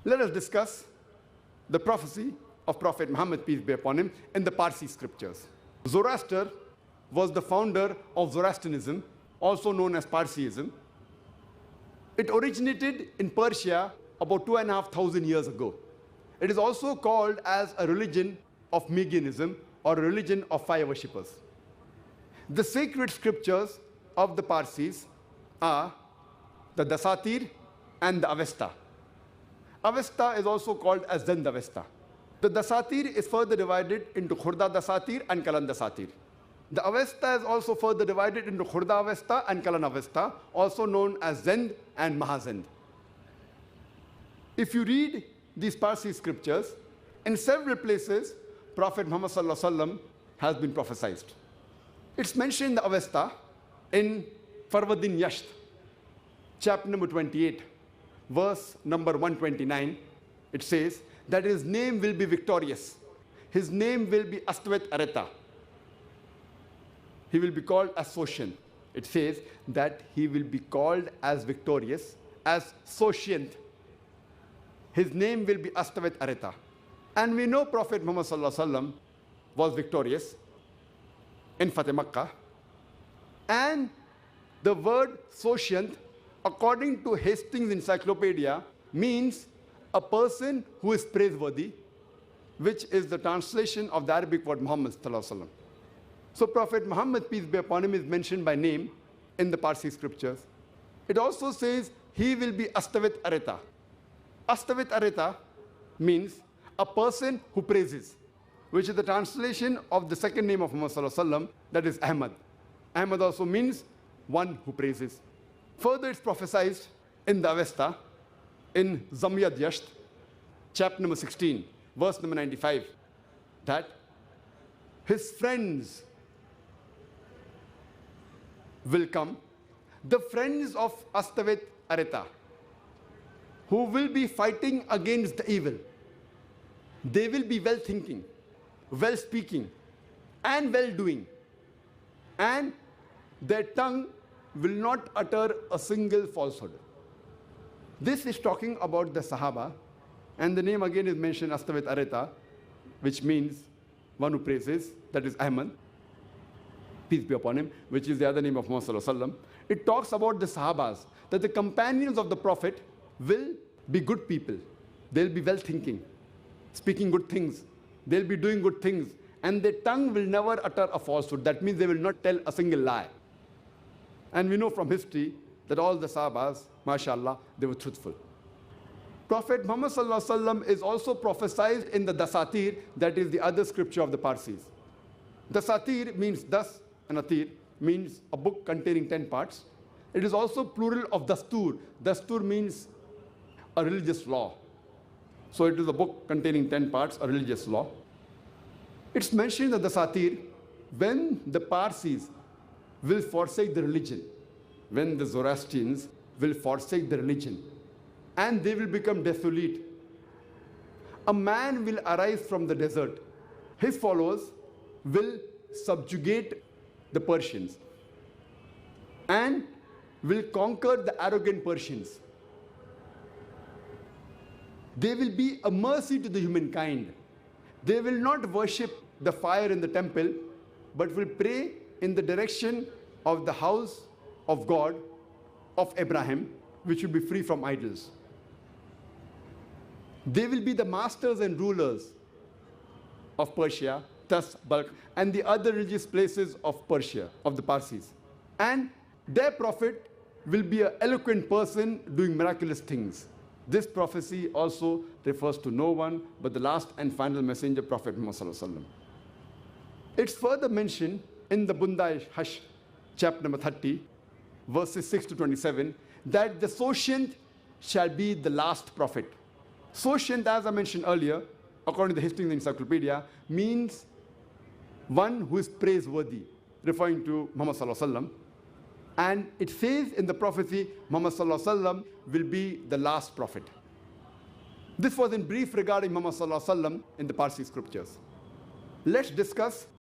Let us discuss the prophecy of Prophet Muhammad, peace be upon him, in the Parsi scriptures. Zoroaster was the founder of Zoroastrianism, also known as Parsiism. It originated in Persia about 2,500 years ago. It is also called as a religion of Magianism or a religion of fire worshippers. The sacred scriptures of the Parsis are the Dasatir and the Avesta. Avesta is also called as Zend Avesta. The Dasatir is further divided into Khurda Dasatir and Kalan Dasatir. The Avesta is also further divided into Khurda Avesta and Kalan Avesta, also known as Zend and Mahazend. If you read these Parsi scriptures, in several places, Prophet Muhammad has been prophesied. It's mentioned in the Avesta in Farvadin Yasht, chapter number 28, verse number 129. It says that his name will be victorious. His name will be Astvet Areta. He will be called as Soshyant. It says that he will be called as victorious, as Soshyant. His name will be Astvet Areta. And we know Prophet Muhammad was victorious in Fateh Makkah. And the word Soshyant, according to Hastings Encyclopedia, means a person who is praiseworthy, which is the translation of the Arabic word Muhammad. So Prophet Muhammad, peace be upon him, is mentioned by name in the Parsi scriptures. It also says he will be Astavet Areta. Astavet Areta means a person who praises, which is the translation of the second name of Muhammad, that is Ahmad. Ahmad also means one who praises. Further, it's prophesied in the Avesta, in Zamyad Yasht, chapter number 16, verse number 95, that his friends will come, the friends of Astavet Areta, who will be fighting against the evil. They will be well-thinking, well-speaking, and well-doing. And their tongue will not utter a single falsehood. This is talking about the Sahaba, and the name again is mentioned, Astavet Areta, which means one who praises, that is Ahmad, peace be upon him, which is the other name of Muhammad. It talks about the Sahabas, that the companions of the Prophet will be good people. They'll be well-thinking, speaking good things. They'll be doing good things. And their tongue will never utter a falsehood. That means they will not tell a single lie. And we know from history that all the Sahabas, mashallah, they were truthful. Prophet Muhammad is also prophesied in the Dasatir, that is the other scripture of the Parsis. Dasatir means das, and Atir means a book containing 10 parts. It is also plural of Dastur. Dastur means a religious law. So it is a book containing 10 parts, a religious law. It's mentioned in the Dasatir when the Parsis will forsake the religion, when the Zoroastrians will forsake the religion, and they will become desolate. A man will arise from the desert. His followers will subjugate the Persians and will conquer the arrogant Persians. They will be a mercy to the humankind. They will not worship the fire in the temple, but will pray in the direction of the house of God, of Abraham, which will be free from idols. They will be the masters and rulers of Persia, thus Balkh, and the other religious places of Persia, of the Parsis. And their prophet will be an eloquent person doing miraculous things. This prophecy also refers to no one but the last and final messenger, Prophet Muhammad. It's further mentioned in the Bundai Hash, chapter number 30, verses 6 to 27, that the Soshyant shall be the last prophet. Soshyant, as I mentioned earlier, according to the Hastings Encyclopedia, means one who is praiseworthy, referring to Muhammad. And it says in the prophecy, Muhammad will be the last prophet. This was in brief regarding Muhammad in the Parsi scriptures. Let's discuss